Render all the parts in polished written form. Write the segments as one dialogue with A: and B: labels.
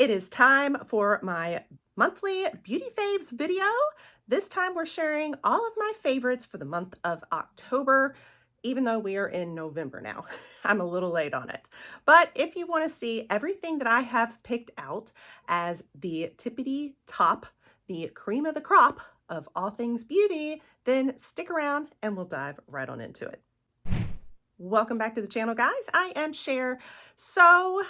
A: It is time for my monthly beauty faves video. This time we're sharing all of my favorites for the month of October, even though we are in November now. I'm a little late on it. But if you want to see everything that I have picked out as the tippity top, the cream of the crop of all things beauty, then stick around and we'll dive right on into it. Welcome back to the channel, guys. I am Cher. So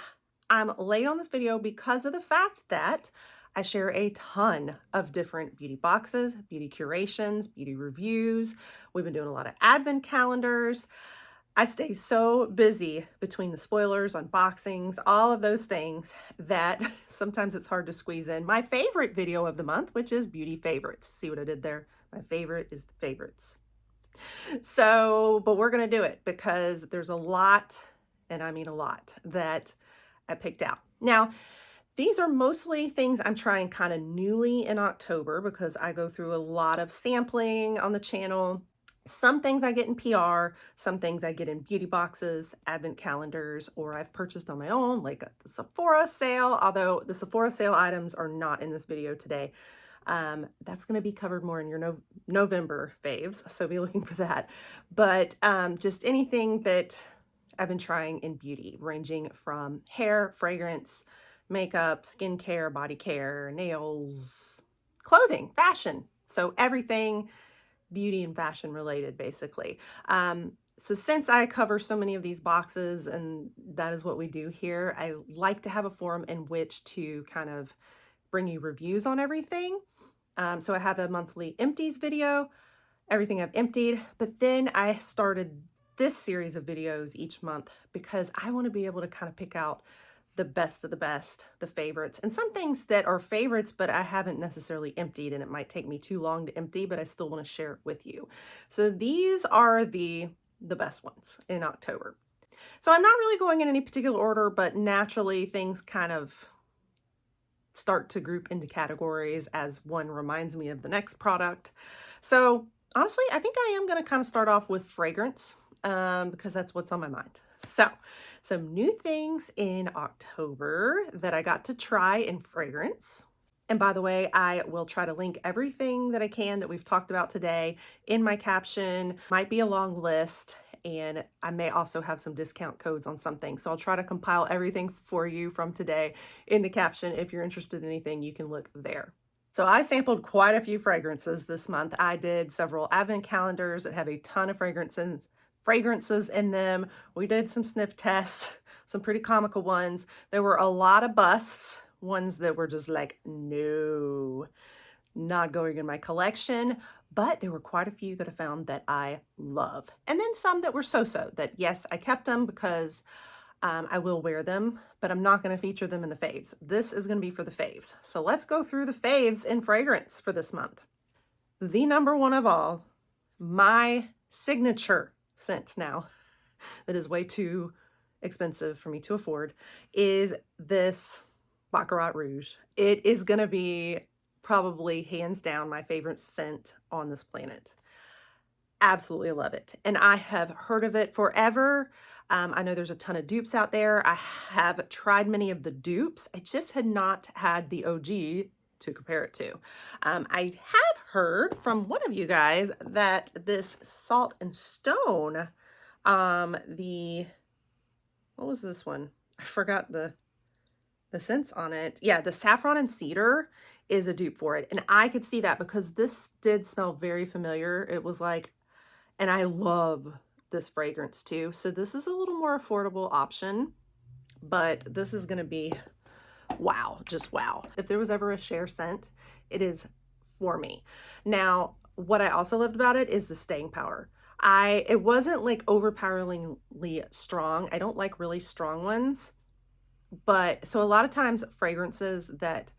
A: I'm late on this video because of the fact that I share a ton of different beauty boxes, beauty curations, beauty reviews. We've been doing a lot of advent calendars. I stay so busy between the spoilers, unboxings, all of those things that sometimes it's hard to squeeze in my favorite video of the month, which is beauty favorites. See what I did there? My favorite is the favorites. So, but we're going to do it because there's a lot, and I mean a lot, that I picked out. Now, these are mostly things I'm trying kind of newly in October because I go through a lot of sampling on the channel. Some things I get in PR, some things I get in beauty boxes, advent calendars, or I've purchased on my own, like the Sephora sale, although the Sephora sale items are not in this video today. That's going to be covered more in your November faves, so be looking for that. But just anything that I've been trying in beauty, ranging from hair, fragrance, makeup, skincare, body care, nails, clothing, fashion. So everything beauty and fashion related, basically. So since I cover so many of these boxes and that is what we do here, I like to have a forum in which to kind of bring you reviews on everything. So I have a monthly empties video, everything I've emptied, but then I started this series of videos each month because I want to be able to kind of pick out the best of the best, the favorites, and some things that are favorites, but I haven't necessarily emptied, and it might take me too long to empty, but I still want to share it with you. So these are the best ones in October. So I'm not really going in any particular order, but naturally things kind of start to group into categories as one reminds me of the next product. So honestly, I think I am going to kind of start off with fragrance because that's what's on my mind. So some new things in October that I got to try in fragrance. And by the way, I will try to link everything that I can that we've talked about today in my caption. Might be a long list, and I may also have some discount codes on something. So I'll try to compile everything for you from today in the caption. If you're interested in anything, you can look there. So I sampled quite a few fragrances this month. I did several advent calendars that have a ton of fragrances in them. We did some sniff tests, some pretty comical ones. There were a lot of busts, ones that were just like, no, not going in my collection, but there were quite a few that I found that I love. And then some that were so-so, that yes, I kept them because I will wear them, but I'm not going to feature them in the faves. This is going to be for the faves. So let's go through the faves in fragrance for this month. The number one of all, my signature scent now that is way too expensive for me to afford, is this Baccarat Rouge. It is going to be probably hands down my favorite scent on this planet. Absolutely love it. And I have heard of it forever. I know there's a ton of dupes out there. I have tried many of the dupes. I just had not had the OG to compare it to. I have heard from one of you guys that this Salt and Stone, what was this one? I forgot the scents on it. Yeah, the Saffron and Cedar is a dupe for it. And I could see that because this did smell very familiar. It was like, and I love this fragrance too. So this is a little more affordable option, but this is going to be wow, just wow. If there was ever a Cher scent, it is for me. Now, what I also loved about it is the staying power. It wasn't like overpoweringly strong. I don't like really strong ones, but so a lot of times fragrances that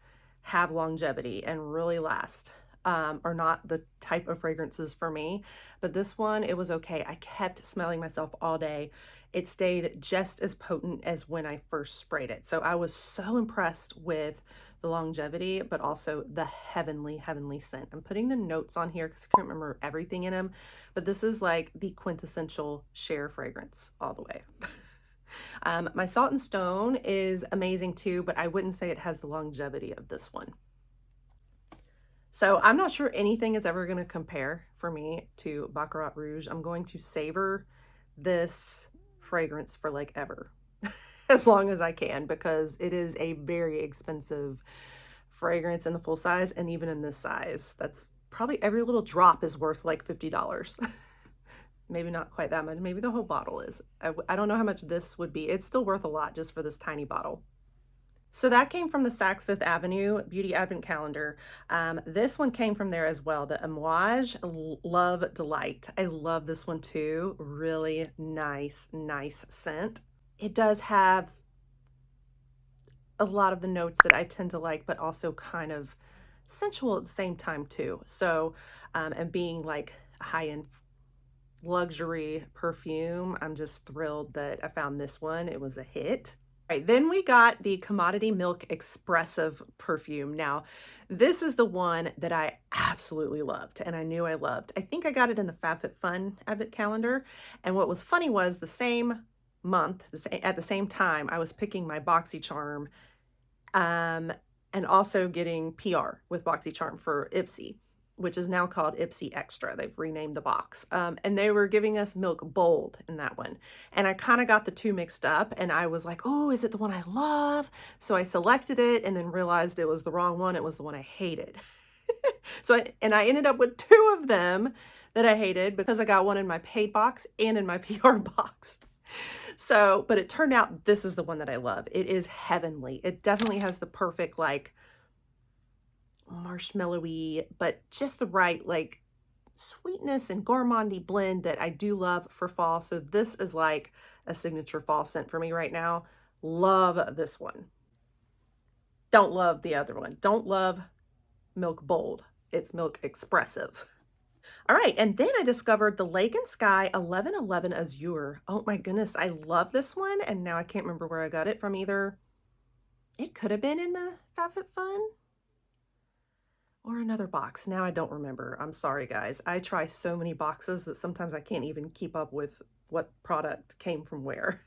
A: have longevity and really last are not the type of fragrances for me. But this one, it was okay. I kept smelling myself all day. It stayed just as potent as when I first sprayed it. So I was so impressed with the longevity, but also the heavenly, heavenly scent. I'm putting the notes on here because I can't remember everything in them, but this is like the quintessential Cher fragrance all the way. My Salt and Stone is amazing too, but I wouldn't say it has the longevity of this one. So I'm not sure anything is ever going to compare for me to Baccarat Rouge. I'm going to savor this fragrance for like ever, as long as I can, because it is a very expensive fragrance in the full size, and even in this size, that's probably every little drop is worth like $50. Maybe not quite that much. Maybe the whole bottle is. I don't know how much this would be. It's still worth a lot just for this tiny bottle. So that came from the Saks Fifth Avenue Beauty Advent Calendar. This one came from there as well, the Amouage Love Delight. I love this one too. Really nice, nice scent. It does have a lot of the notes that I tend to like, but also kind of sensual at the same time too. So, and being like a high-end luxury perfume, I'm just thrilled that I found this one. It was a hit. All right, then we got the Commodity Milk Expressive perfume. Now, this is the one that I absolutely loved, and I knew I loved. I think I got it in the Fab Fit Fun Advent Calendar, and what was funny was the same month, at the same time, I was picking my BoxyCharm and also getting PR with BoxyCharm for Ipsy, which is now called Ipsy Extra. They've renamed the box. And they were giving us Milk Bold in that one. And I kind of got the two mixed up, and I was like, oh, is it the one I love? So I selected it and then realized it was the wrong one. It was the one I hated. And I ended up with two of them that I hated because I got one in my paid box and in my PR box. So, but it turned out this is the one that I love. It is heavenly. It definitely has the perfect, like, marshmallowy, but just the right, like, sweetness and gourmandy blend that I do love for fall. So this is like a signature fall scent for me right now. Love this one. Don't love the other one. Don't love Milk Bold. It's Milk Expressive. All right, and then I discovered the Lake and Sky 1111 Azure. Oh my goodness, I love this one, and now I can't remember where I got it from either. It could have been in the Fab Fit Fun or another box. Now I don't remember. I'm sorry, guys. I try so many boxes that sometimes I can't even keep up with what product came from where.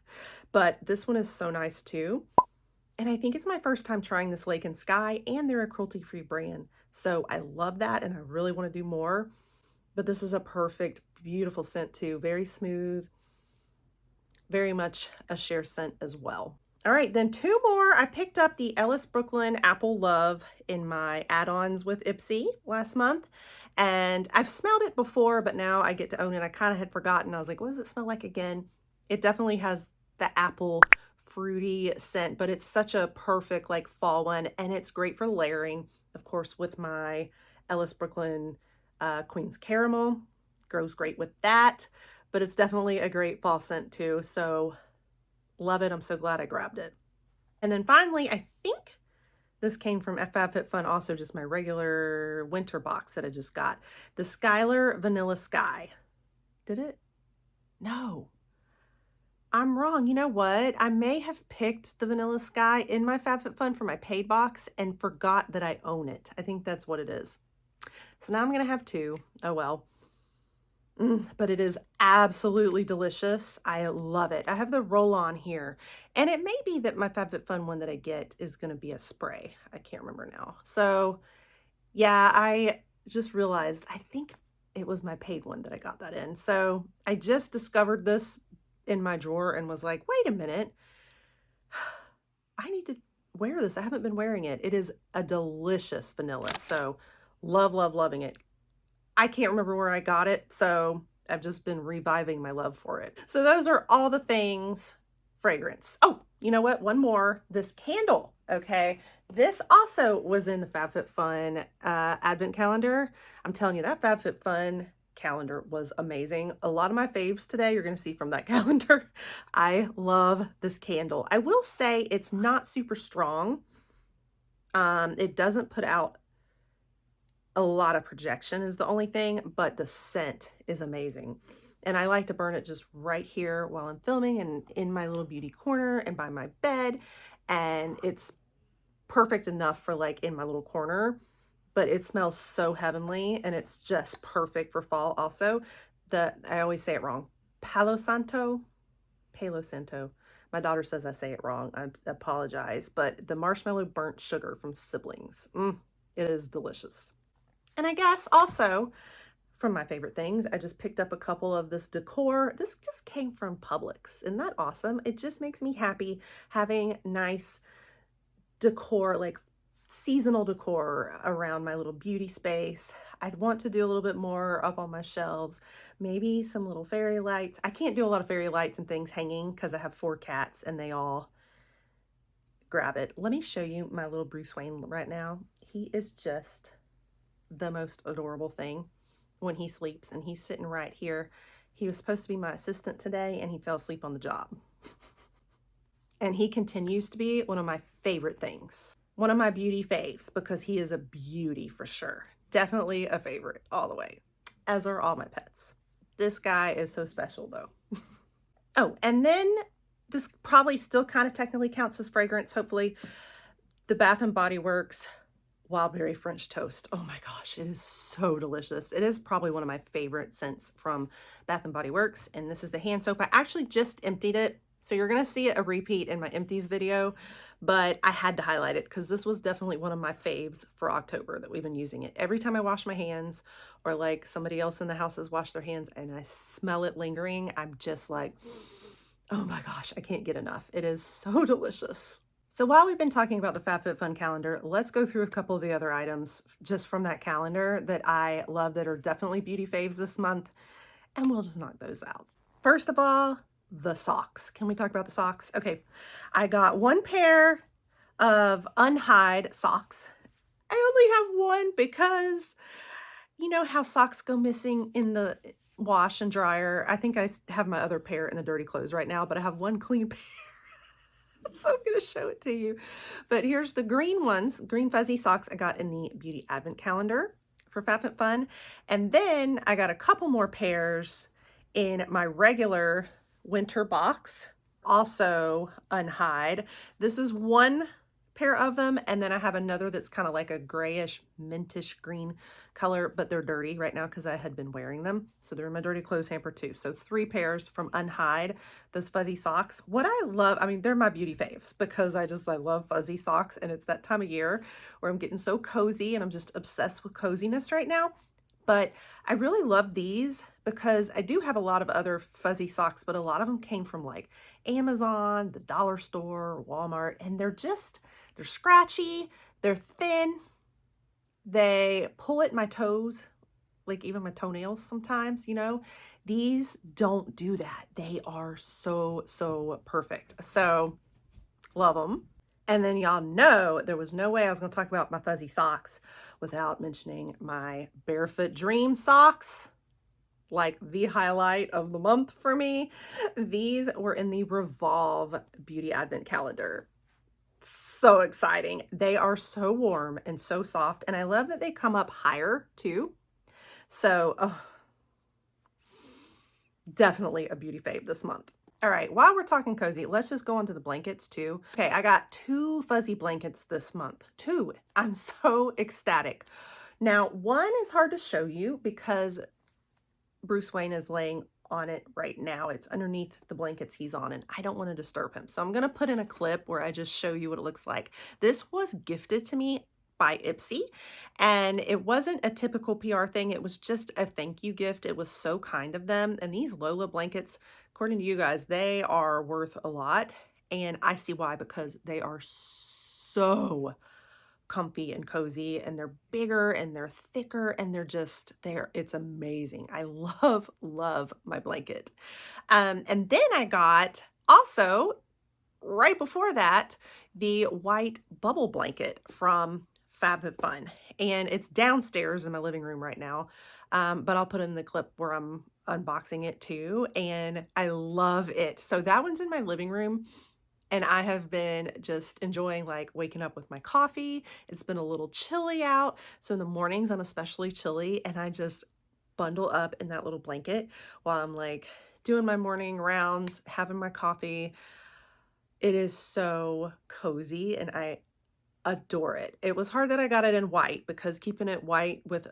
A: But this one is so nice too. And I think it's my first time trying this Lake and Sky, and they're a cruelty-free brand. So I love that, and I really want to do more. But this is a perfect, beautiful scent too. Very smooth, very much a share scent as well. All right, then two more. I picked up the Ellis Brooklyn Apple Love in my add-ons with Ipsy last month. And I've smelled it before, but now I get to own it. I kind of had forgotten. I was like, what does it smell like again? It definitely has the apple fruity scent, but it's such a perfect like fall one. And it's great for layering, of course, with my Ellis Brooklyn Queen's Caramel. Goes great with that, but it's definitely a great fall scent too. So love it. I'm so glad I grabbed it. And then finally, I think this came from Fab Fit Fun, also just my regular winter box that I just got. The Skylar Vanilla Sky. Did it? No. I'm wrong. You know what? I may have picked the Vanilla Sky in my Fab Fit Fun for my paid box and forgot that I own it. I think that's what it is. So now I'm going to have two. Oh well. But it is absolutely delicious. I love it. I have the roll-on here. And it may be that my Fab Fit Fun one that I get is going to be a spray. I can't remember now. So yeah, I just realized, I think it was my paid one that I got that in. So I just discovered this in my drawer and was like, wait a minute. I need to wear this. I haven't been wearing it. It is a delicious vanilla. So love, love, loving it. I can't remember where I got it, so I've just been reviving my love for it. So those are all the things fragrance. Oh, you know what? One more. This candle, okay? This also was in the Fab Fit Fun Advent Calendar. I'm telling you, that Fab Fit Fun calendar was amazing. A lot of my faves today you're going to see from that calendar. I love this candle. I will say it's not super strong. It doesn't put out a lot of projection is the only thing, but the scent is amazing. And I like to burn it just right here while I'm filming and in my little beauty corner and by my bed. And it's perfect enough for like in my little corner, but it smells so heavenly and it's just perfect for fall also. I always say it wrong. Palo Santo, My daughter says I say it wrong. I apologize. But the marshmallow burnt sugar from Siblings. It is delicious. And I guess also from my favorite things, I just picked up a couple of this decor. This just came from Publix. Isn't that awesome? It just makes me happy having nice decor, like seasonal decor around my little beauty space. I want to do a little bit more up on my shelves, maybe some little fairy lights. I can't do a lot of fairy lights and things hanging because I have 4 cats and they all grab it. Let me show you my little Bruce Wayne right now. He is just the most adorable thing when he sleeps, and he's sitting right here. He was supposed to be my assistant today and he fell asleep on the job. And he continues to be one of my favorite things. One of my beauty faves, because he is a beauty for sure. Definitely a favorite all the way, as are all my pets. This guy is so special though. Oh, and then this probably still kind of technically counts as fragrance, hopefully. The Bath & Body Works Wildberry French Toast. Oh my gosh, it is so delicious. It is probably one of my favorite scents from Bath & Body Works. And this is the hand soap. I actually just emptied it, so you're gonna see a repeat in my empties video, but I had to highlight it because this was definitely one of my faves for October that we've been using it. Every time I wash my hands, or like somebody else in the house has washed their hands and I smell it lingering, I'm just like, oh my gosh, I can't get enough. It is so delicious. So while we've been talking about the Fab Fit Fun calendar, let's go through a couple of the other items just from that calendar that I love that are definitely beauty faves this month, and we'll just knock those out. First of all, the socks. Can we talk about the socks? Okay, I got 1 pair of unhide socks. I only have one because you know how socks go missing in the wash and dryer. I think I have my other pair in the dirty clothes right now, but I have 1 clean pair. So I'm going to show it to you. But here's the green ones, green fuzzy socks I got in the Beauty Advent Calendar for Fab Fit Fun. And then I got a couple more pairs in my regular winter box, also unhide. This is 1 pair of them, and then I have another that's kind of like a grayish mintish green color, but they're dirty right now because I had been wearing them, so they're in my dirty clothes hamper too. So 3 pairs from unhide, those fuzzy socks. What I love, I mean, they're my beauty faves because I love fuzzy socks, and it's that time of year where I'm getting so cozy and I'm just obsessed with coziness right now. But I really love these because I do have a lot of other fuzzy socks, but a lot of them came from like Amazon, the dollar store, Walmart, and they're scratchy, they're thin, they pull at my toes, like even my toenails sometimes, you know. These don't do that. They are so, so perfect. So love them. And then y'all know there was no way I was going to talk about my fuzzy socks without mentioning my Barefoot Dream socks, like the highlight of the month for me. These were in the Revolve Beauty Advent Calendar. So exciting. They are so warm and so soft, and I love that they come up higher too. So definitely a beauty fave this month. All right, while we're talking cozy, let's just go on to the blankets too. Okay, I got 2 fuzzy blankets this month. 2. I'm so ecstatic. Now, 1 is hard to show you because Bruce Wayne is laying on it right now. It's underneath the blankets he's on, and I don't want to disturb him. So I'm going to put in a clip where I just show you what it looks like. This was gifted to me by Ipsy, and it wasn't a typical PR thing. It was just a thank you gift. It was so kind of them. And these Lola blankets, according to you guys, they are worth a lot. And I see why, because they are so comfy and cozy, and they're bigger and they're thicker, and it's amazing. I love my blanket. And then I got also right before that the white bubble blanket from Fab Fit Fun, and it's downstairs in my living room right now, but I'll put in the clip where I'm unboxing it too, and I love it. So that one's in my living room, and I have been just enjoying like waking up with my coffee. It's been a little chilly out, so in the mornings I'm especially chilly, and I just bundle up in that little blanket while I'm like doing my morning rounds, having my coffee. It is so cozy, and I adore it. It was hard that I got it in white because keeping it white with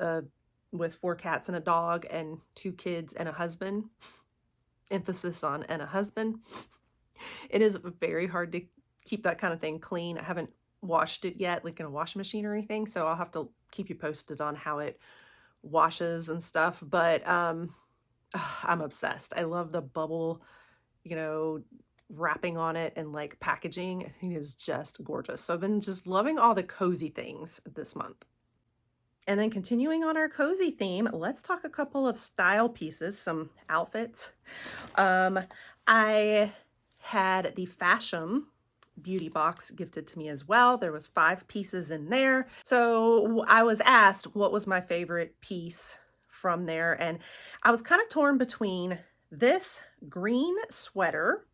A: 4 cats and a dog and 2 kids and a husband, emphasis on and a husband, It is very hard to keep that kind of thing clean. I haven't washed it yet, like in a washing machine or anything, so I'll have to keep you posted on how it washes and stuff, but, I'm obsessed. I love the bubble, you know, wrapping on it and, like, packaging. I think it is just gorgeous. So I've been just loving all the cozy things this month. And then continuing on our cozy theme, let's talk a couple of style pieces, some outfits. Um, I had the Fashion beauty box gifted to me as well. There was 5 pieces in there. So I was asked what was my favorite piece from there, and I was kind of torn between this green sweater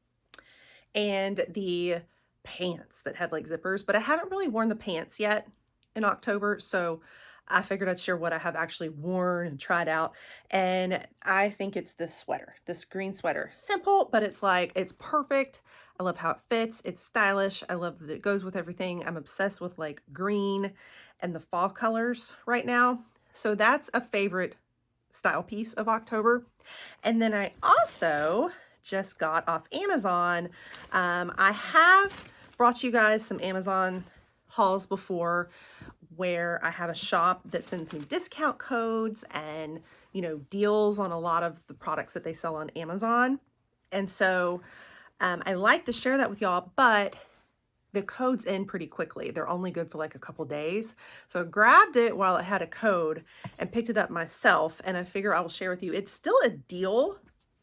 A: and the pants that had like zippers, but I haven't really worn the pants yet in October, so I figured I'd share what I have actually worn and tried out. And I think it's this sweater, this green sweater. Simple, but it's like, it's perfect. I love how it fits. It's stylish. I love that it goes with everything. I'm obsessed with like green and the fall colors right now. So that's a favorite style piece of October. And then I also just got off Amazon. I have brought you guys some Amazon hauls before where I have a shop that sends me discount codes and, you know, deals on a lot of the products that they sell on Amazon. And so I like to share that with y'all, but the codes end pretty quickly. They're only good for like a couple days. So I grabbed it while it had a code and picked it up myself, and I figure I will share with you. It's still a deal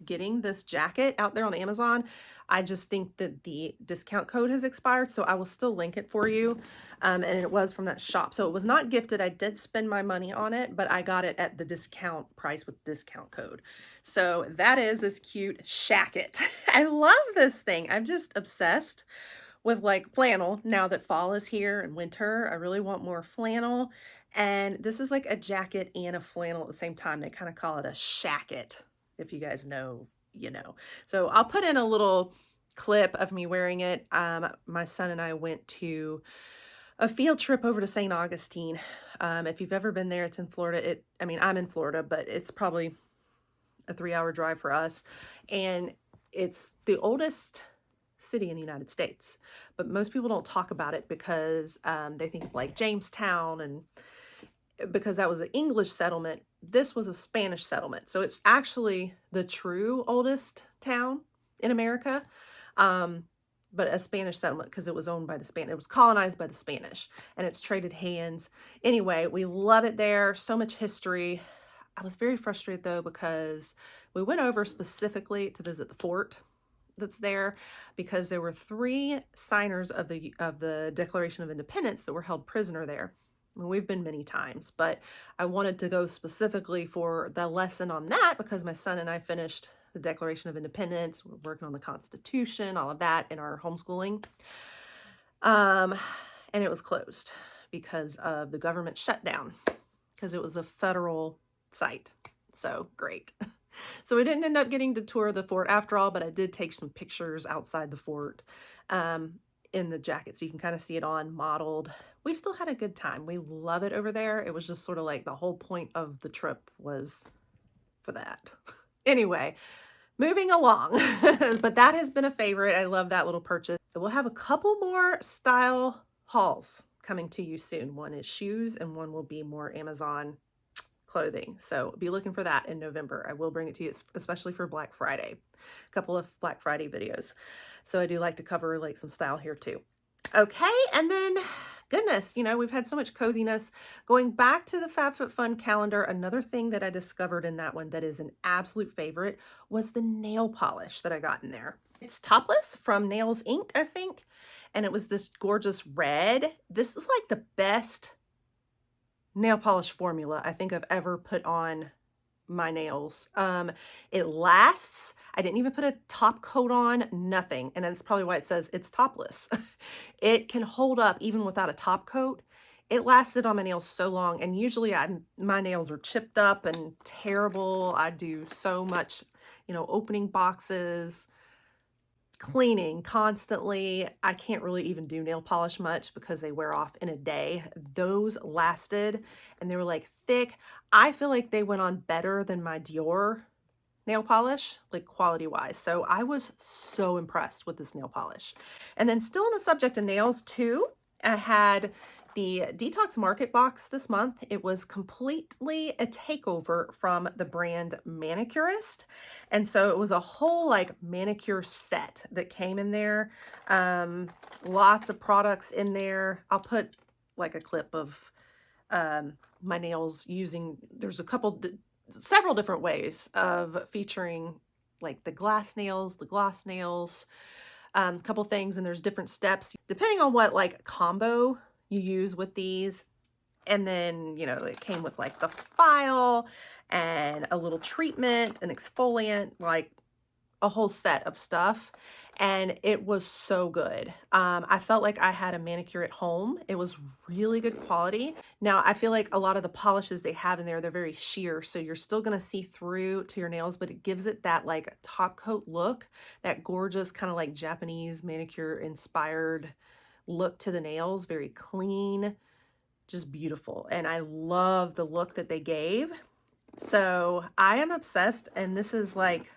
A: getting this jacket out there on Amazon. I just think that the discount code has expired, so I will still link it for you. And it was from that shop. So it was not gifted. I did spend my money on it, but I got it at the discount price with discount code. So that is this cute shacket. I love this thing. I'm just obsessed with like flannel now that fall is here and winter. I really want more flannel. And this is like a jacket and a flannel at the same time. They kind of call it a shacket. If you guys know, you know. So I'll put in a little clip of me wearing it. My son and I went to a field trip over to St. Augustine. If you've ever been there, it's in Florida. I mean, I'm in Florida, but it's probably a 3-hour drive for us. And it's the oldest city in the United States, but most people don't talk about it because they think of like Jamestown, and because that was an English settlement, this was a Spanish settlement. So it's actually the true oldest town in America, but a Spanish settlement because it was owned by the Spanish. It was colonized by the Spanish, and it's traded hands. Anyway, we love it there. So much history. I was very frustrated though because we went over specifically to visit the fort that's there because there were 3 signers of the Declaration of Independence that were held prisoner there. I mean, we've been many times, but I wanted to go specifically for the lesson on that because my son and I finished the Declaration of Independence. We're working on the Constitution, all of that in our homeschooling. And it was closed because of the government shutdown because it was a federal site. So great. So we didn't end up getting to tour the fort after all, but I did take some pictures outside the fort in the jacket, so you can kind of see it on modeled. We still had a good time. We love it over there. It was just sort of like the whole point of the trip was for that. Anyway, moving along, but that has been a favorite. I love that little purchase. We'll have a couple more style hauls coming to you soon. One is shoes and one will be more Amazon clothing. So be looking for that in November. I will bring it to you, especially for Black Friday. A couple of Black Friday videos. So I do like to cover like some style here too. Okay, and then goodness, you know, we've had so much coziness. Going back to the Fab Fit Fun calendar, another thing that I discovered in that one that is an absolute favorite was the nail polish that I got in there. It's Topless from Nails Inc., I think. And it was this gorgeous red. This is like the best nail polish formula I think I've ever put on my nails. It lasts. I didn't even put a top coat on, nothing. And that's probably why it says it's topless. It can hold up even without a top coat. It lasted on my nails so long, and usually my nails are chipped up and terrible. I do so much, you know, opening boxes, cleaning constantly. I can't really even do nail polish much because they wear off in a day. Those lasted, and they were like thick. I feel like they went on better than my Dior nail polish, like quality wise. So I was so impressed with this nail polish. And then still on the subject of nails too, I had the Detox Market box this month. It was completely a takeover from the brand Manicurist. And so it was a whole like manicure set that came in there. Lots of products in there. I'll put like a clip of my nails using, there's several different ways of featuring like the glass nails, the gloss nails, a couple things, and there's different steps depending on what like combo you use with these. And then, you know, it came with like the file and a little treatment, an exfoliant, like a whole set of stuff. And it was so good. I felt like I had a manicure at home. It was really good quality. Now, I feel like a lot of the polishes they have in there, they're very sheer, so you're still gonna see through to your nails, but it gives it that like top coat look, that gorgeous kind of like Japanese manicure inspired look to the nails, very clean, just beautiful. And I love the look that they gave. So I am obsessed, and this is like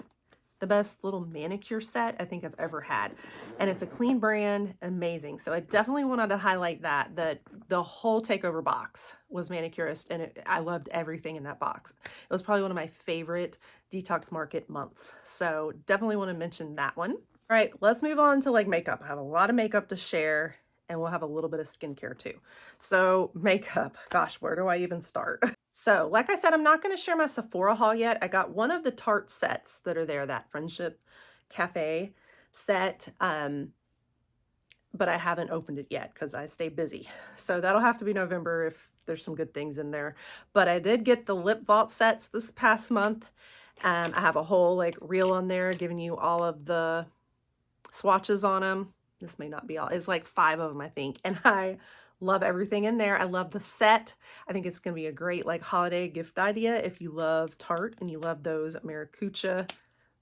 A: the best little manicure set I think I've ever had. And it's a clean brand, amazing. So I definitely wanted to highlight that the whole takeover box was Manicurist, and I loved everything in that box. It was probably one of my favorite Detox Market months. So definitely want to mention that one. All right, let's move on to like makeup. I have a lot of makeup to share, and we'll have a little bit of skincare too. So makeup, gosh, where do I even start? So like I said, I'm not going to share my Sephora haul yet. I got one of the Tarte sets that are there, that Friendship Cafe set, but I haven't opened it yet because I stay busy. So that'll have to be November if there's some good things in there. But I did get the lip vault sets this past month. I have a whole like reel on there giving you all of the swatches on them. This may not be all, it's like 5 of them, I think. And I love everything in there. I love the set. I think it's going to be a great like holiday gift idea if you love Tarte and you love those Maracuja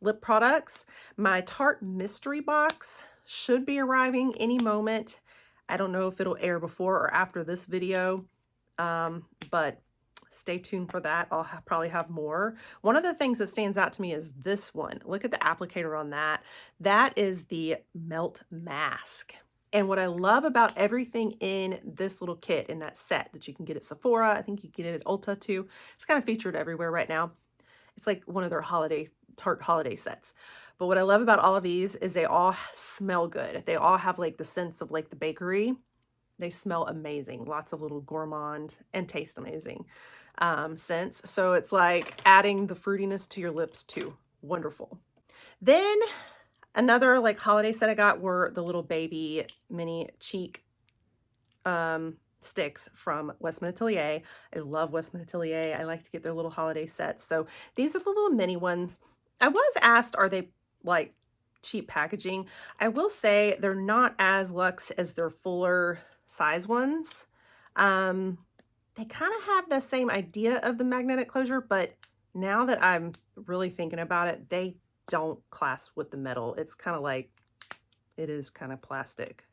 A: lip products. My Tarte mystery box should be arriving any moment. I don't know if it'll air before or after this video, but stay tuned for that. I'll probably have more. One of the things that stands out to me is this one. Look at the applicator on that. That is the Melt Mask. And what I love about everything in this little kit, in that set that you can get at Sephora, I think you can get it at Ulta too. It's kind of featured everywhere right now. It's like one of their Tarte holiday sets. But what I love about all of these is they all smell good. They all have like the sense of like the bakery. They smell amazing. Lots of little gourmand and taste amazing scents. So it's like adding the fruitiness to your lips too. Wonderful. Then another like holiday set I got were the little baby mini cheek sticks from Westman Atelier. I love Westman Atelier. I like to get their little holiday sets. So these are the little mini ones. I was asked, are they like cheap packaging? I will say they're not as luxe as their fuller size ones. They kind of have the same idea of the magnetic closure, but now that I'm really thinking about it, they don't clasp with the metal. It's kind of like, it is kind of plastic.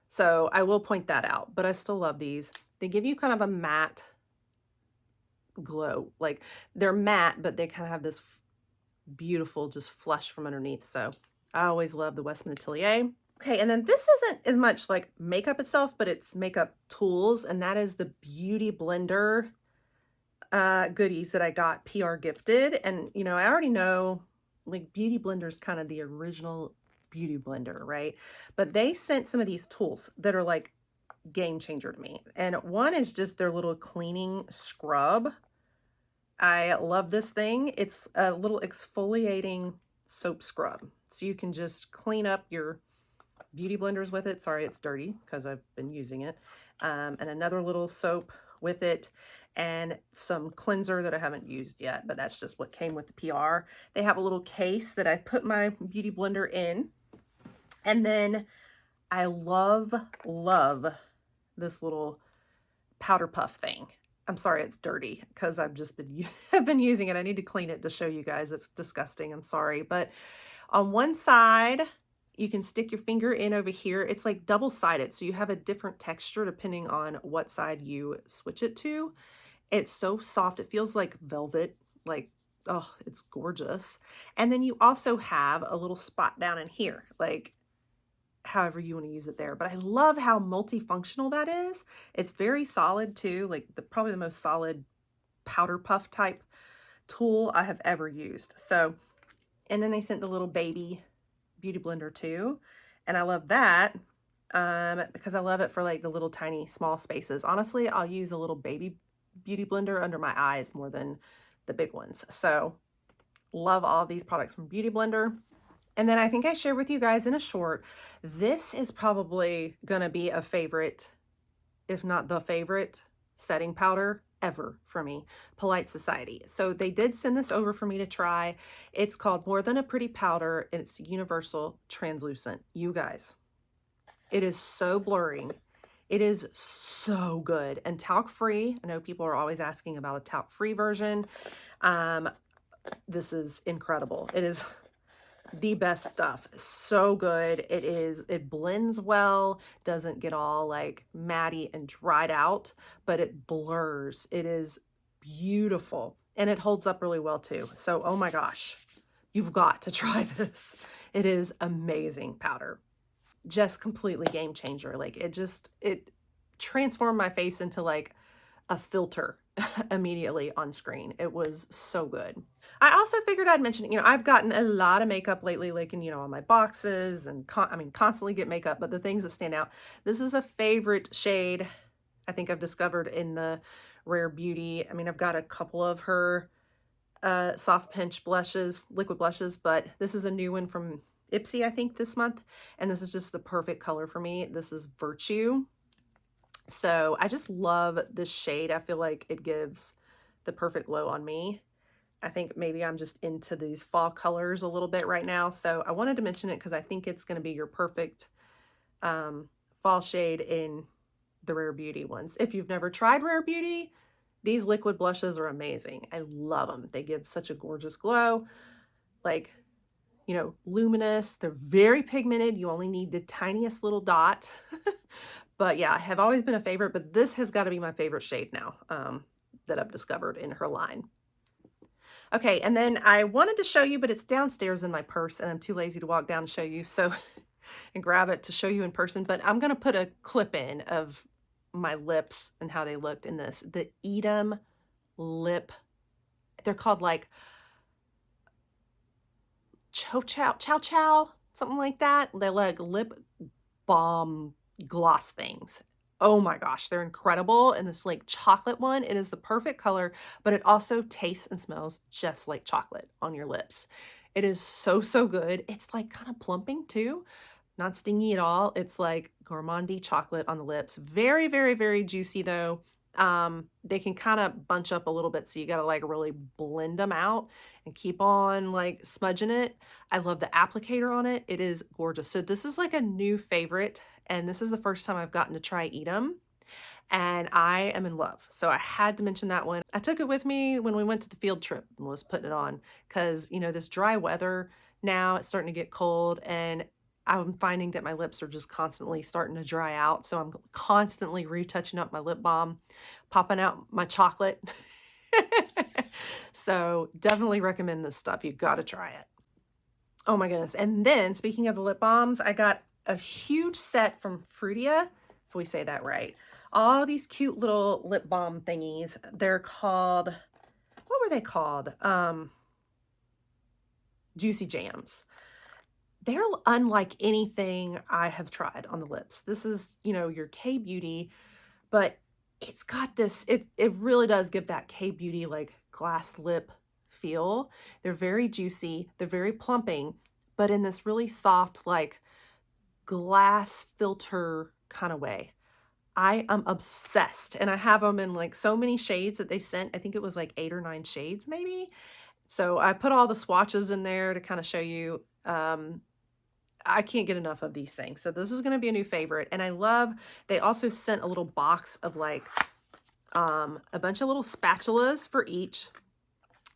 A: So I will point that out, but I still love these. They give you kind of a matte glow. Like they're matte, but they kind of have this beautiful, just flush from underneath. So I always love the Westman Atelier. Okay, and then this isn't as much like makeup itself, but it's makeup tools, and that is the Beauty Blender goodies that I got PRGifted. And, you know, I already know like Beauty Blender is kind of the original beauty blender, right? But they sent some of these tools that are like game changer to me. And one is just their little cleaning scrub. I love this thing. It's a little exfoliating soap scrub. So you can just clean up your beauty blenders with it. Sorry, it's dirty because I've been using it. And another little soap with it, and some cleanser that I haven't used yet, but that's just what came with the PR. They have a little case that I put my beauty blender in. And then I love this little powder puff thing. I'm sorry, it's dirty because I've been using it. I need to clean it to show you guys. It's disgusting. I'm sorry. But on one side, you can stick your finger in over here. It's like double-sided, so you have a different texture depending on what side you switch it to. It's so soft. It feels like velvet, like oh, it's gorgeous. And then you also have a little spot down in here, like however you want to use it there. But I love how multifunctional that is. It's very solid too, like probably the most solid powder puff type tool I have ever used. So, and then they sent the little baby beauty blender too. And I love that because I love it for like the little tiny small spaces. Honestly, I'll use a little baby beauty blender under my eyes more than the big ones. So love all of these products from Beauty Blender. And then I think I shared with you guys in a short, this is probably gonna be a favorite, if not the favorite, setting powder ever for me, Polite Society. So they did send this over for me to try. It's called More Than a Pretty Powder, and it's universal translucent. You guys, it is so blurring. It is so good and talc free. I know people are always asking about a talc free version. This is incredible. It is the best stuff. So good. It blends well, doesn't get all like matty and dried out, but it blurs. It is beautiful and it holds up really well too. So, oh my gosh, you've got to try this. It is amazing powder. Just completely game changer. Like it transformed my face into like a filter immediately on screen. It was so good. I also figured I'd mention, you know, I've gotten a lot of makeup lately, like in, you know, on my boxes and I mean, constantly get makeup, but the things that stand out, this is a favorite shade I think I've discovered in the Rare Beauty. I mean, I've got a couple of her soft pinch blushes, liquid blushes, but this is a new one from Ipsy, I think this month. And this is just the perfect color for me. This is Virtue. So I just love this shade. I feel like it gives the perfect glow on me. I think maybe I'm just into these fall colors a little bit right now. So I wanted to mention it because I think it's going to be your perfect fall shade in the Rare Beauty ones. If you've never tried Rare Beauty, these liquid blushes are amazing. I love them. They give such a gorgeous glow. Like, you know, luminous. They're very pigmented. You only need the tiniest little dot. But yeah, I have always been a favorite, but this has got to be my favorite shade now that I've discovered in her line. Okay, and then I wanted to show you, but it's downstairs in my purse and I'm too lazy to walk down and show you, so and grab it to show you in person, but I'm going to put a clip in of my lips and how they looked in this. The Edam lip, they're called like chow chow, something like that. They're like lip balm gloss things. Oh my gosh, they're incredible. And this like chocolate one, it is the perfect color, but it also tastes and smells just like chocolate on your lips. It is so, so good. It's like kind of plumping too, not stingy at all. It's like gourmandy chocolate on the lips. Very, very, very juicy though. They can kind of bunch up a little bit, so you got to like really blend them out and keep on like smudging it. I love the applicator on it. It is gorgeous. So this is like a new favorite, and this is the first time I've gotten to try Edam, and I am in love. So I had to mention that one. I took it with me when we went to the field trip and was putting it on because, you know, this dry weather now, it's starting to get cold, and I'm finding that my lips are just constantly starting to dry out. So I'm constantly retouching up my lip balm, popping out my chocolate. So definitely recommend this stuff. You got to try it. Oh my goodness. And then speaking of the lip balms, I got a huge set from Frutia, if we say that right. All these cute little lip balm thingies. They're called, what were they called? Juicy Jams. They're unlike anything I have tried on the lips. This is, you know, your K-Beauty, but it's got this, it really does give that K-Beauty like glass lip feel. They're very juicy, they're very plumping, but in this really soft, like glass filter kind of way. I am obsessed, and I have them in like so many shades that they sent. I think it was like 8 or 9 shades maybe. So I put all the swatches in there to kind of show you. I can't get enough of these things. So this is going to be a new favorite. And I love, they also sent a little box of like a bunch of little spatulas for each.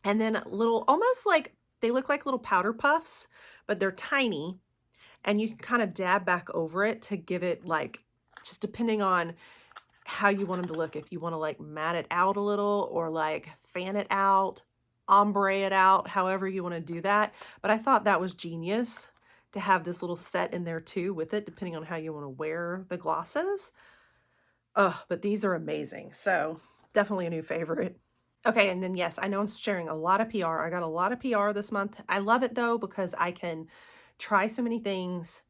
A: And then little, almost like, they look like little powder puffs, but they're tiny. And you can kind of dab back over it to give it like, just depending on how you want them to look. If you want to like mat it out a little or like fan it out. ombre it out, however you want to do that. But I thought that was genius to have this little set in there too with it, depending on how you want to wear the glosses. Oh, but these are amazing. So definitely a new favorite. Okay, and then yes, I know I'm sharing a lot of PR. I got a lot of PR this month. I love it though because I can try so many things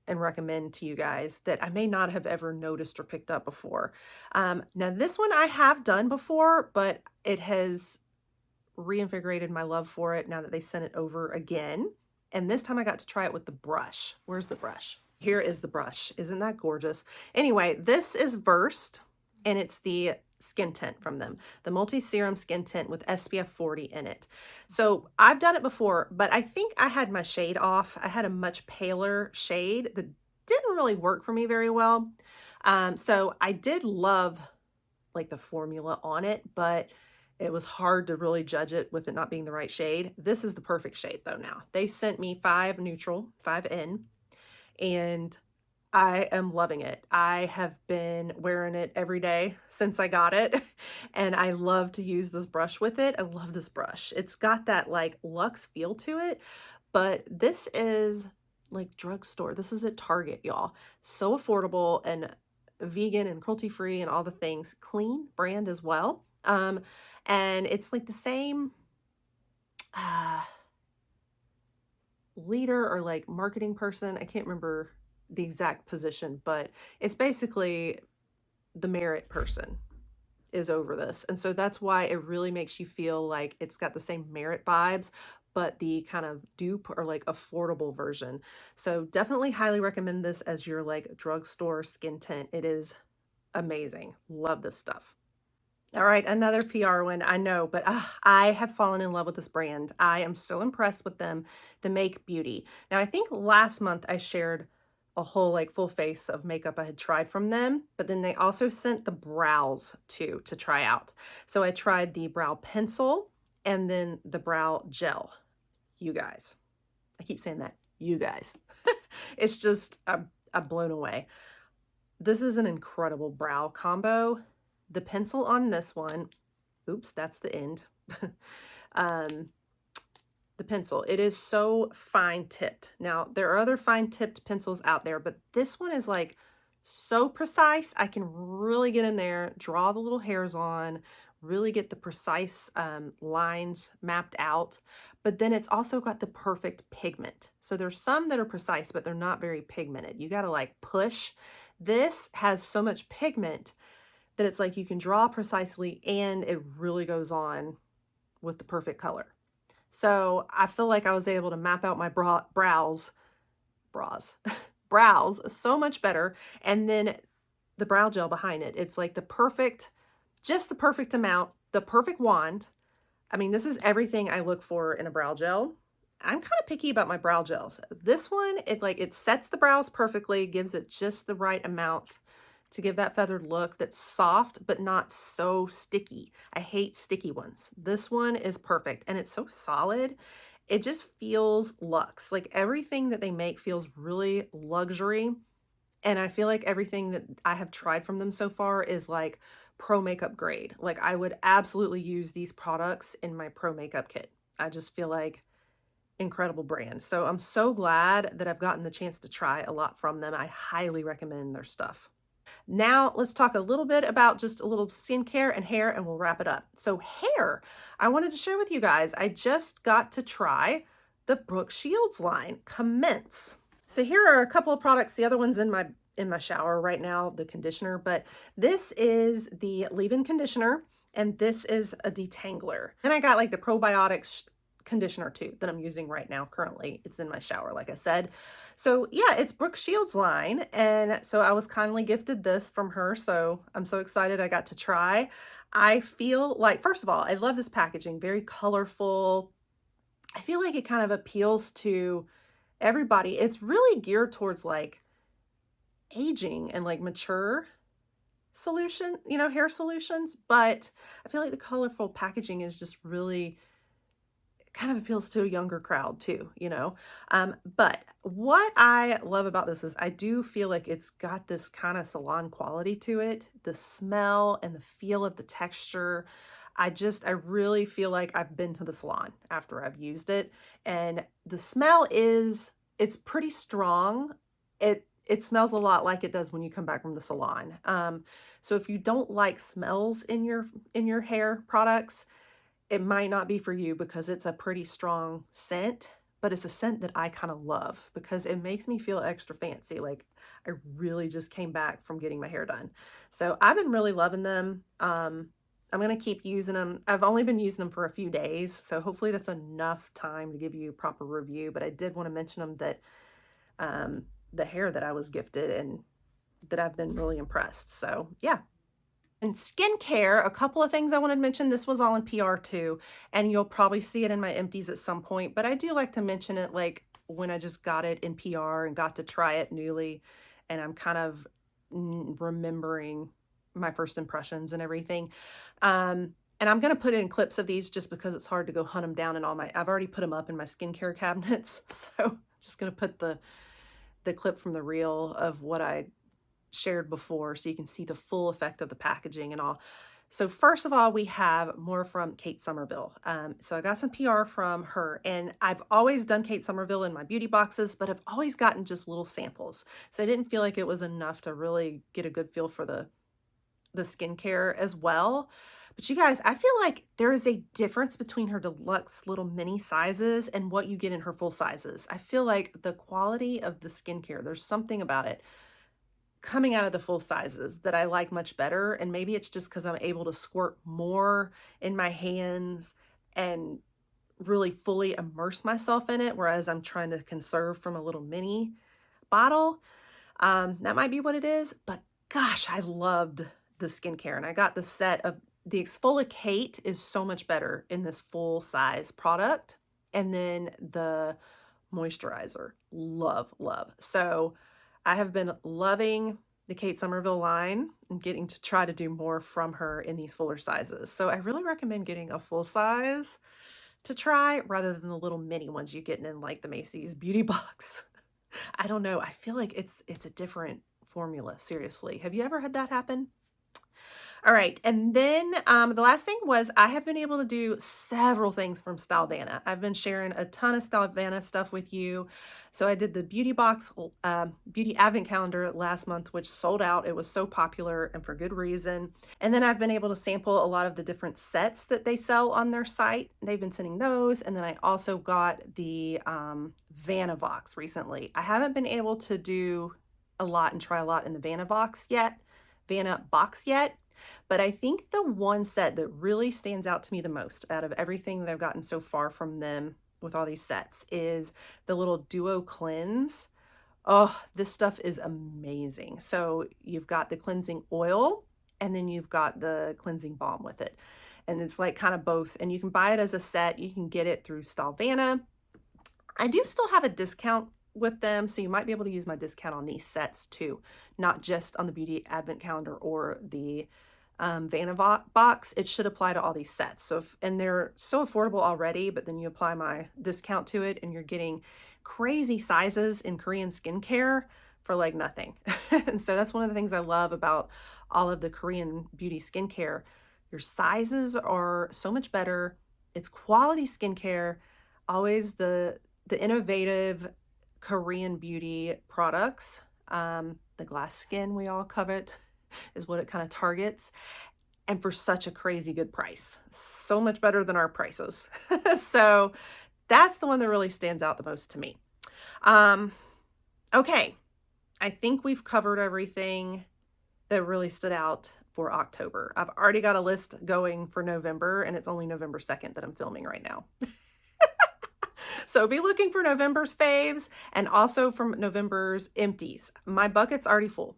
A: and recommend to you guys that I may not have ever noticed or picked up before. Now this one I have done before, but it has reinvigorated my love for it now that they sent it over again. And this time I got to try it with the brush. Where's the brush? Here is the brush. Isn't that gorgeous? Anyway, this is Versed, and it's the skin tint from them, the multi-serum skin tint with SPF 40 in it. So I've done it before, but I think I had my shade off. I had a much paler shade that didn't really work for me very well. So I did love like the formula on it, but it was hard to really judge it with it not being the right shade. This is the perfect shade though now. They sent me 5 neutral, 5N, and I am loving it. I have been wearing it every day since I got it, and I love to use this brush with it. I love this brush. It's got that like luxe feel to it, but this is like drugstore. This is at Target, y'all. So affordable and vegan and cruelty-free and all the things. Clean brand as well. And it's like the same leader or like marketing person. I can't remember the exact position, but it's basically the merit person is over this. And so that's why it really makes you feel like it's got the same merit vibes, but the kind of dupe or like affordable version. So definitely highly recommend this as your like drugstore skin tint. It is amazing. Love this stuff. All right, another PR one, I know, but I have fallen in love with this brand. I am so impressed with them, the Make Beauty. Now, I think last month I shared a whole like full face of makeup I had tried from them, but then they also sent the brows too to try out. So I tried the brow pencil and then the brow gel. You guys, I keep saying that, you guys. It's just, I'm blown away. This is an incredible brow combo. The pencil on this one, oops, that's the end. The pencil, it is so fine tipped. Now, there are other fine tipped pencils out there, but this one is like so precise. I can really get in there, draw the little hairs on, really get the precise lines mapped out. But then it's also got the perfect pigment. So there's some that are precise, but they're not very pigmented. You got to like push. This has so much pigment that it's like you can draw precisely and it really goes on with the perfect color. So I feel like I was able to map out my brows so much better. And then the brow gel behind it, it's like the perfect, just the perfect amount, the perfect wand. I mean, this is everything I look for in a brow gel. I'm kind of picky about my brow gels. This one, it sets the brows perfectly, gives it just the right amount to give that feathered look that's soft, but not so sticky. I hate sticky ones. This one is perfect and it's so solid. It just feels luxe. Like everything that they make feels really luxury. And I feel like everything that I have tried from them so far is like pro makeup grade. Like I would absolutely use these products in my pro makeup kit. I just feel like incredible brand. So I'm so glad that I've gotten the chance to try a lot from them. I highly recommend their stuff. Now let's talk a little bit about just a little skincare and hair and we'll wrap it up. So hair, I wanted to share with you guys, I just got to try the Brooke Shields line, Commence. So here are a couple of products. The other one's in my shower right now, the conditioner, but this is the leave-in conditioner and this is a detangler. And I got like the probiotics conditioner too that I'm using right now currently. It's in my shower, like I said. So yeah, it's Brooke Shields line. And so I was kindly gifted this from her. So I'm so excited I got to try. I feel like, first of all, I love this packaging, very colorful. I feel like it kind of appeals to everybody. It's really geared towards like aging and like mature solution, hair solutions. But I feel like the colorful packaging is just really kind of appeals to a younger crowd too, but what I love about this is I do feel like it's got this kind of salon quality to it, the smell and the feel of the texture. I really feel like I've been to the salon after I've used it, and the smell it's pretty strong. It smells a lot like it does when you come back from the salon. So if you don't like smells in your hair products, it might not be for you because it's a pretty strong scent, but it's a scent that I kind of love because it makes me feel extra fancy. Like I really just came back from getting my hair done. So I've been really loving them. I'm going to keep using them. I've only been using them for a few days, so hopefully that's enough time to give you a proper review, but I did want to mention them that the hair that I was gifted and that I've been really impressed. So yeah. And skincare, a couple of things I wanted to mention. This was all in PR too, and you'll probably see it in my empties at some point, but I do like to mention it like when I just got it in PR and got to try it newly, and I'm kind of remembering my first impressions and everything. And I'm going to put in clips of these just because it's hard to go hunt them down in I've already put them up in my skincare cabinets. So I'm just going to put the clip from the reel of what I shared before so you can see the full effect of the packaging and all. So first of all, we have more from Kate Somerville. So I got some PR from her, and I've always done Kate Somerville in my beauty boxes, but I've always gotten just little samples. So I didn't feel like it was enough to really get a good feel for the skincare as well. But you guys, I feel like there is a difference between her deluxe little mini sizes and what you get in her full sizes. I feel like the quality of the skincare, there's something about it coming out of the full sizes that I like much better. And maybe it's just because I'm able to squirt more in my hands and really fully immerse myself in it, whereas I'm trying to conserve from a little mini bottle. That might be what it is, but gosh, I loved the skincare, and I got the set of the Exfoliate is so much better in this full size product. And then the moisturizer, love, love. So I have been loving the Kate Somerville line and getting to try to do more from her in these fuller sizes. So I really recommend getting a full size to try rather than the little mini ones you get in like the Macy's beauty box. I don't know. I feel like it's a different formula, seriously. Have you ever had that happen? All right, and then the last thing was I have been able to do several things from Stylevana. I've been sharing a ton of Stylevana stuff with you. So I did the beauty box, beauty advent calendar last month, which sold out. It was so popular and for good reason. And then I've been able to sample a lot of the different sets that they sell on their site. They've been sending those. And then I also got the Vanna box recently. I haven't been able to do a lot and try a lot in the Vanna box yet. But I think the one set that really stands out to me the most out of everything that I've gotten so far from them with all these sets is the little duo cleanse. Oh, this stuff is amazing. So you've got the cleansing oil and then you've got the cleansing balm with it. And it's like kind of both. And you can buy it as a set. You can get it through Stylevana. I do still have a discount with them, so you might be able to use my discount on these sets too, not just on the beauty advent calendar or the Vanna box. It should apply to all these sets. So and they're so affordable already, but then you apply my discount to it and you're getting crazy sizes in Korean skincare for like nothing. And so that's one of the things I love about all of the Korean beauty skincare. Your sizes are so much better. It's quality skincare, always the innovative Korean beauty products. The glass skin we all covet is what it kind of targets, and for such a crazy good price. So much better than our prices. So that's the one that really stands out the most to me. Okay, I think we've covered everything that really stood out for October. I've already got a list going for November, and it's only November 2nd that I'm filming right now. So be looking for November's faves and also from November's empties. My bucket's already full.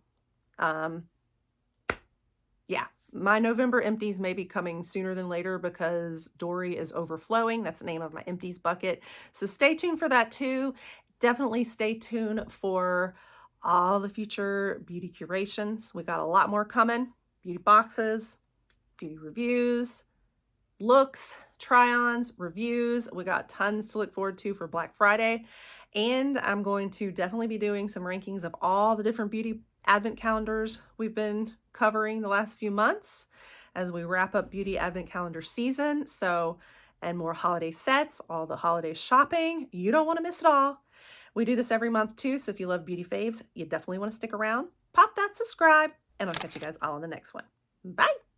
A: Yeah, my November empties may be coming sooner than later because Dory is overflowing. That's the name of my empties bucket. So stay tuned for that too. Definitely stay tuned for all the future beauty curations. We got a lot more coming. Beauty boxes, beauty reviews, looks, try-ons, reviews. We got tons to look forward to for Black Friday. And I'm going to definitely be doing some rankings of all the different beauty advent calendars we've been covering the last few months. as we wrap up Beauty Advent Calendar season. And more holiday sets, all the holiday shopping. You don't want to miss it all. We do this every month too, so if you love Beauty Faves, you definitely want to stick around. Pop that subscribe, and I'll catch you guys all in the next one. Bye!